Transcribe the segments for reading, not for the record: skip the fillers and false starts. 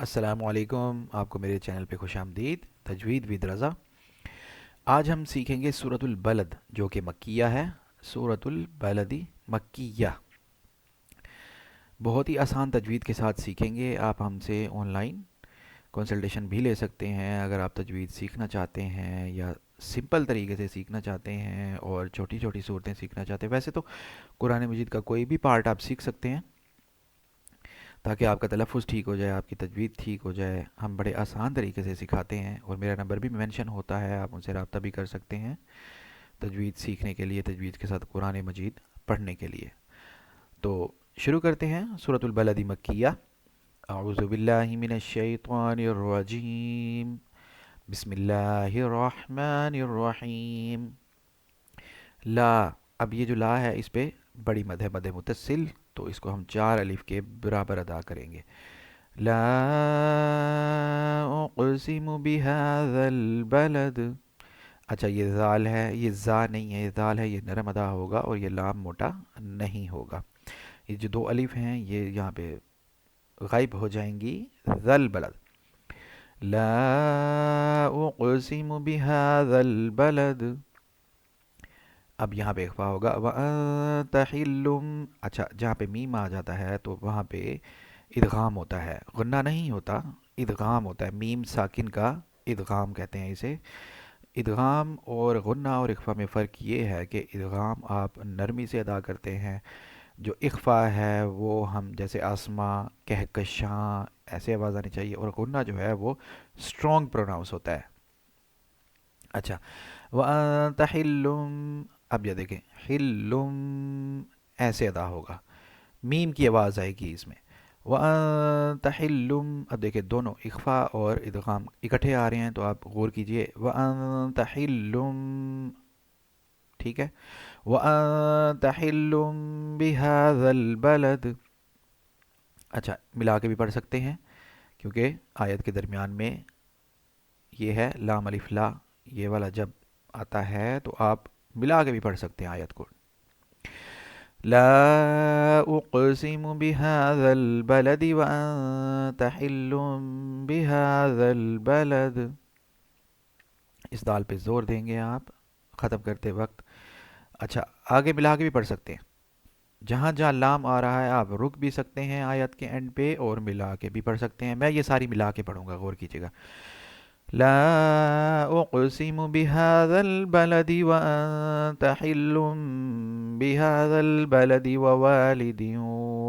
السلام علیکم، آپ کو میرے چینل پہ خوش آمدید۔ تجوید ود رضا۔ آج ہم سیکھیں گے سورۃ البلد جو کہ مکیہ ہے۔ سورۃ البلدی مکیہ، بہت ہی آسان تجوید کے ساتھ سیکھیں گے۔ آپ ہم سے آن لائن کنسلٹیشن بھی لے سکتے ہیں اگر آپ تجوید سیکھنا چاہتے ہیں یا سمپل طریقے سے سیکھنا چاہتے ہیں اور چھوٹی چھوٹی صورتیں سیکھنا چاہتے ہیں۔ ویسے تو قرآن مجید کا کوئی بھی پارٹ آپ سیکھ سکتے ہیں تاکہ آپ کا تلفظ ٹھیک ہو جائے، آپ کی تجوید ٹھیک ہو جائے۔ ہم بڑے آسان طریقے سے سکھاتے ہیں اور میرا نمبر بھی مینشن ہوتا ہے، آپ مجھ سے رابطہ بھی کر سکتے ہیں تجوید سیکھنے کے لیے، تجوید کے ساتھ قرآن مجید پڑھنے کے لیے۔ تو شروع کرتے ہیں سورۃ البلد مکیہ۔ اعوذ باللہ من الشیطان الرجیم، بسم اللہ الرحمن الرحیم۔ لا، اب یہ جو لا ہے اس پہ بڑی مد ہے، مد متصل، تو اس کو ہم چار الف کے برابر ادا کریں گے۔ لا اقسم بهذا البلد۔ اچھا یہ زال ہے، یہ زا نہیں ہے، یہ زال ہے، یہ نرم ادا ہوگا اور یہ لام موٹا نہیں ہوگا۔ یہ جو دو الف ہیں یہ یہاں پہ غائب ہو جائیں گی۔ ذل بلد، لا اقسم بهذا البلد۔ اب یہاں پہ اخفا ہوگا، وَأَنْتَ حِلٌّ۔ اچھا جہاں پہ میم آ جاتا ہے تو وہاں پہ ادغام ہوتا ہے، غنہ نہیں ہوتا، ادغام ہوتا ہے۔ میم ساکن کا ادغام کہتے ہیں اسے۔ ادغام اور غنہ اور اخفا میں فرق یہ ہے کہ ادغام آپ نرمی سے ادا کرتے ہیں، جو اخفا ہے وہ ہم جیسے آسماں، کہکشاں ایسے آواز آنی چاہیے، اور غنہ جو ہے وہ اسٹرانگ پروناؤنس ہوتا ہے۔ اچھا، وَأَنْتَ حِلٌّ، اب یہ دیکھیں حِلٌّ ایسے ادا ہوگا، میم کی آواز آئے گی اس میں۔ وَأَنْتَ حِلٌّ، اب دیکھیں دونوں اخفا اور ادغام اکٹھے آ رہے ہیں تو آپ غور کیجئے۔ وَأَنْتَ حِلٌّ، ٹھیک ہے۔ وَأَنْتَ حِلٌّ بِهَذَا الْبَلَدِ۔ اچھا ملا کے بھی پڑھ سکتے ہیں کیونکہ آیت کے درمیان میں یہ ہے لام الف لا، یہ والا جب آتا ہے تو آپ ملا کے بھی پڑھ سکتے ہیں آیت کو۔ لا اقسم بهذا البلد وانت حل بهذا البلد، اس دال پہ زور دیں گے آپ ختم کرتے وقت۔ اچھا آگے ملا کے بھی پڑھ سکتے ہیں، جہاں جہاں لام آ رہا ہے آپ رک بھی سکتے ہیں آیت کے اینڈ پہ اور ملا کے بھی پڑھ سکتے ہیں۔ میں یہ ساری ملا کے پڑھوں گا، غور کیجیے گا۔ لا اقسم بهذا البلد وانت حل بهذا البلد ووالد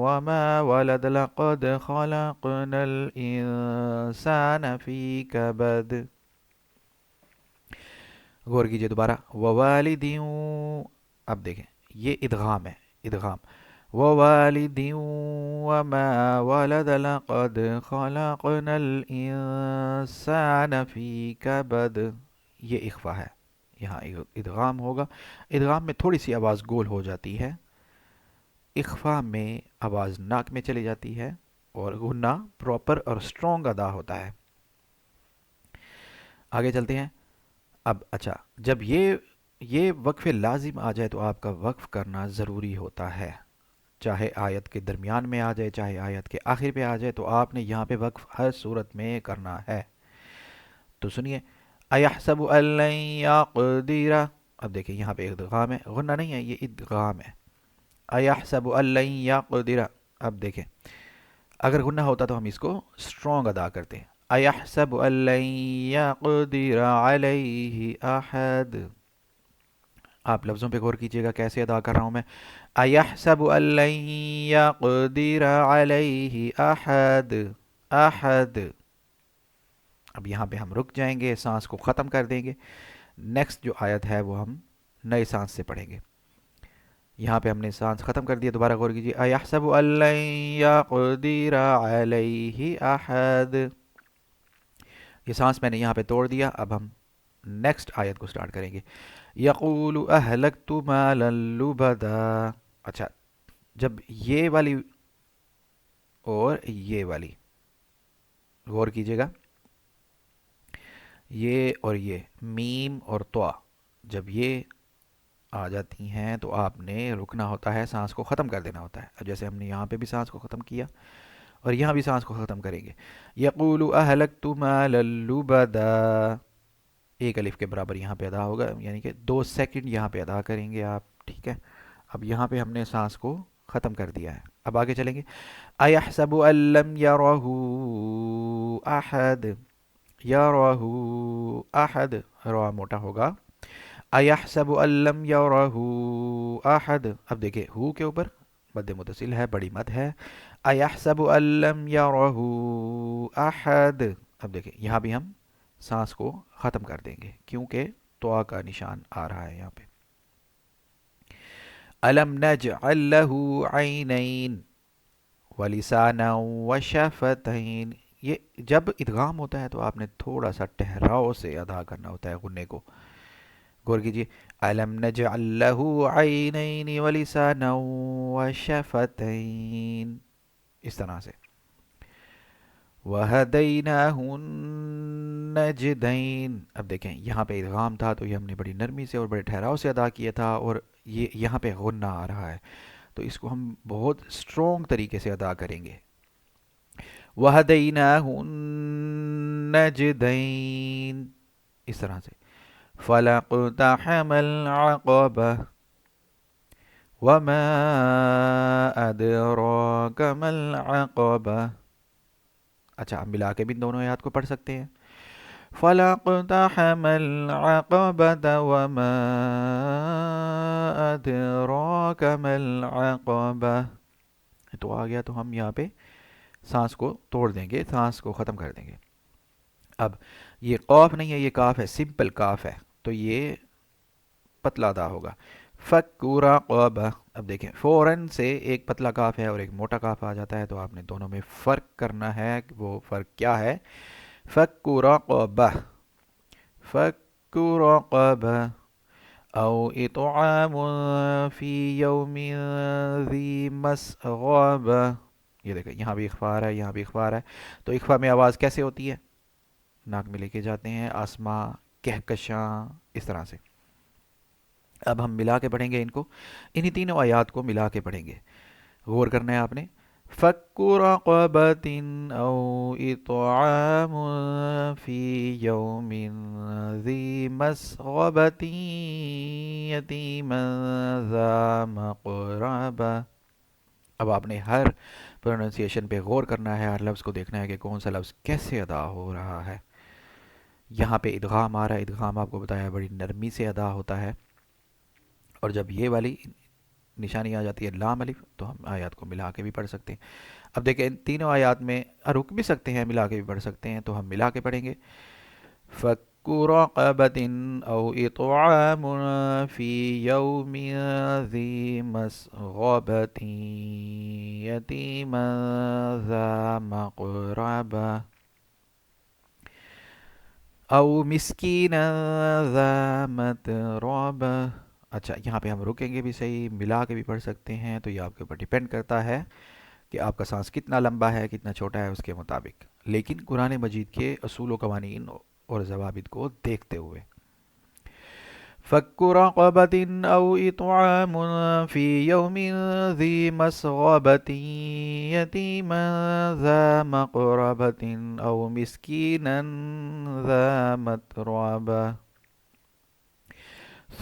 وما ولد لقد خلقنا الانسان في كبد۔ غور کیجئے دوبارہ، ووالد، اب دیکھیں یہ ادغام ہے، ادغام، ووالد وما ولد لقد خلقنا الانسان في كبد، یہ اخفا ہے، یہاں ادغام ہوگا۔ ادغام میں تھوڑی سی آواز گول ہو جاتی ہے، اخفا میں آواز ناک میں چلی جاتی ہے اور غنہ پراپر اور سٹرونگ ادا ہوتا ہے۔ آگے چلتے ہیں۔ اب اچھا جب یہ وقف لازم آ جائے تو آپ کا وقف کرنا ضروری ہوتا ہے، چاہے آیت کے درمیان میں آ جائے چاہے آیت کے آخر پہ آ جائے، تو آپ نے یہاں پہ وقف ہر صورت میں کرنا ہے۔ تو سنیے، ایحسب ان لن یقدر، اب دیکھیں یہاں پہ ادغام ہے، غنہ نہیں ہے، یہ ادغام ہے۔ ایحسب ان لن یقدر، اب دیکھیں اگر غنہ ہوتا تو ہم اس کو سٹرونگ ادا کرتے ہیں۔ ایحسب ان لن یقدر علیہ احد، آپ لفظوں پہ غور کیجئے گا کیسے ادا کر رہا ہوں میں۔ ایحسب ان لن یقدر علیہ احد، احد، اب یہاں پہ ہم رک جائیں گے، سانس کو ختم کر دیں گے۔ نیکسٹ جو آیت ہے وہ ہم نئے سانس سے پڑھیں گے۔ یہاں پہ ہم نے سانس ختم کر دیا، دوبارہ غور کیجیے۔ ایحسب ان لن یقدر علیہ احد، یہ سانس میں نے یہاں پہ توڑ دیا۔ اب ہم نیکسٹ آیت کو سٹارٹ کریں گے۔ یقول اہلکت مالا لبدا، اچھا جب یہ والی اور یہ والی، غور کیجیے گا، یہ اور یہ میم اور طا، جب یہ آ جاتی ہیں تو آپ نے رکنا ہوتا ہے، سانس کو ختم کر دینا ہوتا ہے۔ اب جیسے ہم نے یہاں پہ بھی سانس کو ختم کیا اور یہاں بھی سانس کو ختم کریں گے. یقول اہلکت مالا لبدا، ایک الف کے برابر یہاں پہ ادا ہوگا، یعنی کہ 2 سیکنڈ یہاں پہ ادا کریں گے آپ. ٹھیک ہے، اب یہاں پہ ہم نے سانس کو ختم کر دیا ہے. اب آگے چلیں گے. ایحسب ان لم یرہ احد، یرہ احد، را موٹا ہوگا. ایحسب ان لم یرہ احد، اب دیکھیں ہو کے اوپر مد متصل ہے، بڑی مد ہے. ایحسب ان لم یرہ احد، اب دیکھیں یہاں بھی ہم سانس کو ختم کر دیں گے کیونکہ دعا کا نشان آ رہا ہے یہاں پہ. الم نجعل له عینین ولسانا وشفتین. یہ جب ادغام ہوتا ہے تو آپ نے تھوڑا سا ٹھہراؤ سے ادا کرنا ہوتا ہے غنے کو. غور کیجیے. الم نجعل له عینین ولسانا وشفتین، اس طرح سے. وَهَدَيْنَاهُ النَّجْدَيْن، اب دیکھیں یہاں پہ ادغام تھا تو یہ ہم نے بڑی نرمی سے اور بڑے ٹھہراؤ سے ادا کیا تھا، اور یہ یہاں پہ غنہ آ رہا ہے تو اس کو ہم بہت اسٹرونگ طریقے سے ادا کریں گے. وَهَدَيْنَاهُ النَّجْدَيْن، اس طرح سے. فَلَاقْتَحَمَ الْعَقَبَةَ وَمَا أَدْرَاكَ مَا الْعَقَبَةُ. اچھا اب ملا کے بھی ان دونوں آیات کو پڑھ سکتے ہیں. فَلَاقْتَحَمَ الْعَقَبَةَ وَمَا أَدْرَاكَ مَا الْعَقَبَةُ. تو آ گیا، تو ہم یہاں پہ سانس کو توڑ دیں گے، سانس کو ختم کر دیں گے. اب یہ قاف نہیں ہے، یہ کاف ہے، سمپل کاف ہے تو یہ پتلا ادا ہوگا. فَكُّ رَقَبَةٍ، اب دیکھیں فوراً سے ایک پتلا کاف ہے اور ایک موٹا کاف آ جاتا ہے تو آپ نے دونوں میں فرق کرنا ہے. وہ فرق کیا ہے؟ فَكُّ رَقَبَةٍ، فَكُّ رَقَبَةٍ او اطعام فی یوم ذی مسغبہ. یہ دیکھیں یہاں بھی اخفا ہے، یہاں بھی اخفا ہے. تو اخفا میں آواز کیسے ہوتی ہے؟ ناک میں لے کے جاتے ہیں، آسما، کہکشاں، اس طرح سے. اب ہم ملا کے پڑھیں گے ان کو، انہی تینوں آیات کو ملا کے پڑھیں گے. غور کرنا ہے آپ نے. فَكُّ رَقَبَةٍ أَوْ إِطْعَامٌ فِي يَوْمٍ ذِي مَسْغَبَةٍ يَتِيمًا ذَا مَقْرَبَةٍ. اب آپ نے ہر پروننسیشن پہ غور کرنا ہے، ہر لفظ کو دیکھنا ہے کہ کون سا لفظ کیسے ادا ہو رہا ہے. یہاں پہ ادغام آ رہا ہے، ادغام آپ کو بتایا بڑی نرمی سے ادا ہوتا ہے، اور جب یہ والی نشانی آ جاتی ہے لام الف تو ہم آیات کو ملا کے بھی پڑھ سکتے ہیں. اب دیکھیں ان تینوں آیات میں رک بھی سکتے ہیں، ملا کے بھی پڑھ سکتے ہیں، تو ہم ملا کے پڑھیں گے. فَكُّ رَقَبَةٍ أَوْ إِطْعَامٌ فِي يَوْمٍ ذِي مَسْغَبَةٍ يَتِيمًا ذَا مَقْرَبَةٍ أَوْ مِسْكِينًا ذَا مَتْرَبَةٍ. اچھا یہاں پہ ہم رکیں گے بھی صحیح، ملا کے بھی پڑھ سکتے ہیں، تو یہ آپ کے اوپر ڈیپینڈ کرتا ہے کہ آپ کا سانس کتنا لمبا ہے کتنا چھوٹا ہے اس کے مطابق، لیکن قرآن مجید کے اصول و قوانین اور ضوابط کو دیکھتے ہوئے. فَكُّ رَقَبَةٍ أَوْ إِطْعَامٌ فِي يَوْمٍ ذِي مَسْغَبَةٍ يَتِيمًا ذَا مَقْرَبَةٍ أَوْ مِسْكِينًا ذَا مَتْرَبَةٍ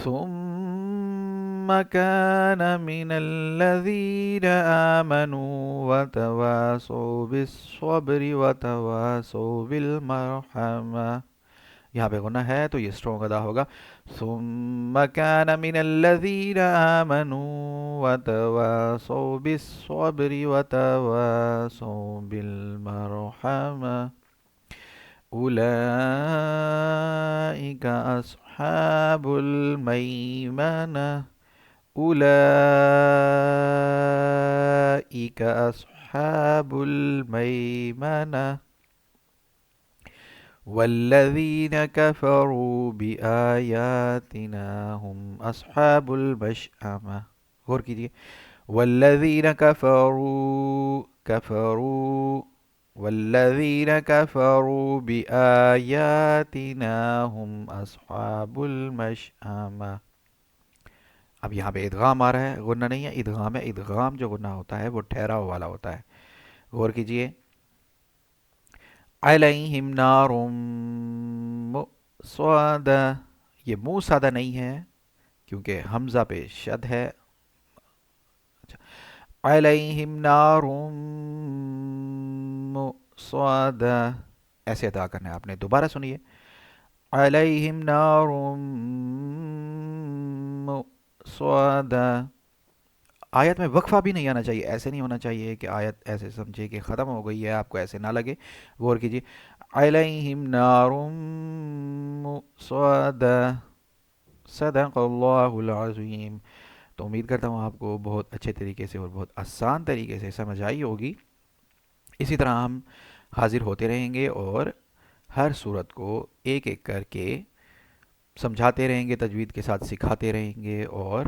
ثم كان من الذين آمنوا وتواصوا بالصبر وتواصوا بالمرحمة. یہاں پہ غنہ ہے تو یہ سٹرونگ ادا ہوگا. ثم كان من الذين آمنوا وتواصوا بالصبر وتواصوا بالمرحمة أولئك أصحاب الميمنة، أولئك أصحاب الميمنة والذين كفروا بآياتنا هم أصحاب المشأمة. غور کیجیے. والذين كفروا والذين كفروا بآياتنا هم أصحاب المشأمة. اب یہاں پہ ادغام آ رہا ہے، غنہ نہیں ہے، ادغام ہے. ادغام جو غنہ ہوتا ہے وہ ٹھہراؤ والا ہوتا ہے. غور کیجئے. علیہم نارم مؤصدہ، یہ منہ سادہ نہیں ہے کیونکہ حمزہ پہ شد ہے. علیہم نارم مؤصدہ، ایسے ادا کرنا ہے آپ نے. دوبارہ سنیے. علیہم نارم مؤصدہ. آیت میں وقفہ بھی نہیں آنا چاہیے، ایسے نہیں ہونا چاہیے کہ آیت ایسے سمجھے کہ ختم ہو گئی ہے، آپ کو ایسے نہ لگے. غور کیجیے. علیہم نار مؤصدہ. صدق اللہ العظیم. تو امید کرتا ہوں آپ کو بہت اچھے طریقے سے اور بہت آسان طریقے سے سمجھ آئی ہوگی. اسی طرح ہم حاضر ہوتے رہیں گے اور ہر صورت کو ایک ایک کر کے سمجھاتے رہیں گے، تجوید کے ساتھ سکھاتے رہیں گے. اور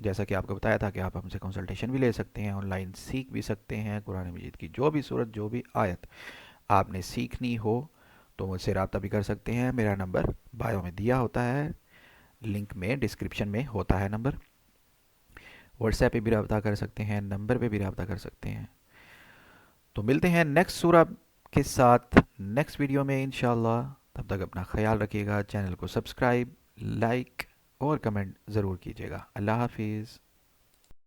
جیسا کہ آپ کو بتایا تھا کہ آپ ہم سے کنسلٹیشن بھی لے سکتے ہیں، آن لائن سیکھ بھی سکتے ہیں. قرآن مجید کی جو بھی صورت، جو بھی آیت آپ نے سیکھنی ہو تو مجھ سے رابطہ بھی کر سکتے ہیں. میرا نمبر بایو میں دیا ہوتا ہے، لنک میں ڈسکرپشن میں ہوتا ہے نمبر. واٹس ایپ پہ بھی رابطہ کر سکتے ہیں، نمبر پہ بھی رابطہ کر سکتے ہیں. تو ملتے ہیں نیکسٹ سورہ کے ساتھ نیکسٹ ویڈیو میں انشاءاللہ. تب تک اپنا خیال رکھیے گا. چینل کو سبسکرائب، لائک اور کمنٹ ضرور کیجیے گا. اللہ حافظ.